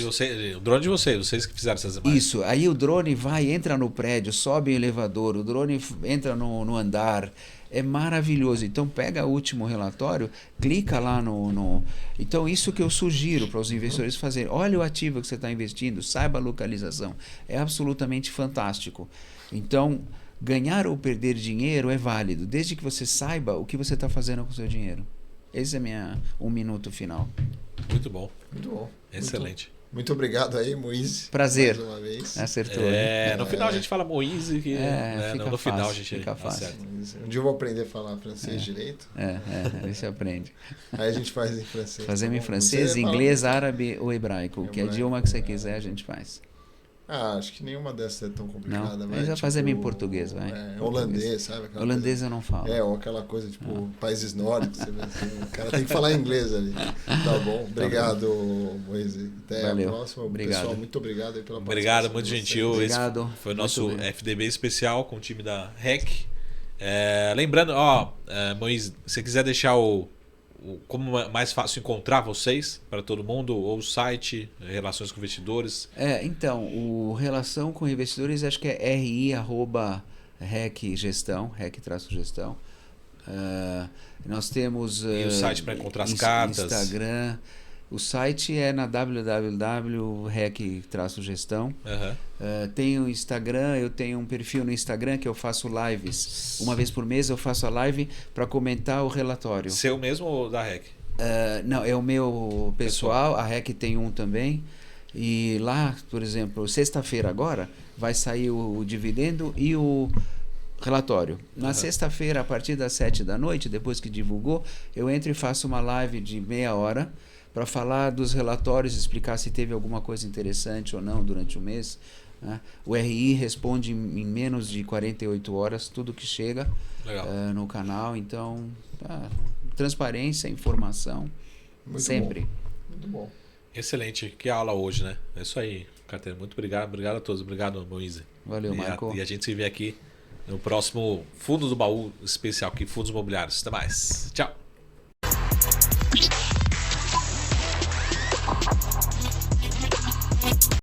drone de vocês que fizeram essas imagens. Isso, aí o drone entra no prédio, sobe o elevador, o drone entra no andar, é maravilhoso. Então pega o último relatório, clica lá no... Então isso que eu sugiro para os investidores fazerem. Olha o ativo que você está investindo, saiba a localização, é absolutamente fantástico. Então ganhar ou perder dinheiro é válido, desde que você saiba o que você está fazendo com o seu dinheiro. Esse é um minuto final. Muito bom. Muito bom. Excelente. Muito obrigado aí, Moise. Prazer. Mais uma vez. Acertou. No final a gente fala Moise, que no final a gente fica fácil. acerta. Um dia eu vou aprender a falar francês direito. Aí você aprende. Aí a gente faz em francês. Fazemos em francês, inglês, árabe ou hebraico. Que idioma que você quiser, a gente faz. Acho que nenhuma dessas é tão complicada. Não, mas já fazemos em português, vai. Holandês, sabe? Holandês coisa, eu não falo. ou aquela coisa tipo países nórdicos. Você vê assim, o cara tem que falar inglês ali. Tá bom. Obrigado, Moise. Até a próxima. Obrigado. Pessoal, muito obrigado aí pela participação. Obrigado, muito gentil. Obrigado. Esse foi o nosso FDB especial com o time da REC. Lembrando, Moise, se você quiser deixar como é mais fácil encontrar vocês para todo mundo, ou o site, relações com investidores. Então, o relação com investidores acho que é ri@recgestão, rec-gestão. Nós temos e o site para encontrar as cartas. Instagram. O site é na www.rec-gestão. Tem o Instagram, eu tenho um perfil no Instagram que eu faço lives. Uma vez por mês eu faço a live para comentar o relatório. Seu mesmo ou da REC? Não, é o meu pessoal, a REC tem um também. E lá, por exemplo, sexta-feira agora, vai sair o dividendo e o relatório. Na sexta-feira, a partir das 7 da noite, depois que divulgou, eu entro e faço uma live de meia hora para falar dos relatórios, explicar se teve alguma coisa interessante ou não durante o mês. Né? O RI responde em menos de 48 horas tudo que chega no canal. Então, transparência, informação, muito sempre. Bom. Muito bom. Excelente. Que aula hoje, né? É isso aí, Carteiro. Muito obrigado. Obrigado a todos. Obrigado, Moise. Valeu, Marco. E a gente se vê aqui no próximo Fundo do Baú especial aqui, Fundos Imobiliários. Até mais. Tchau.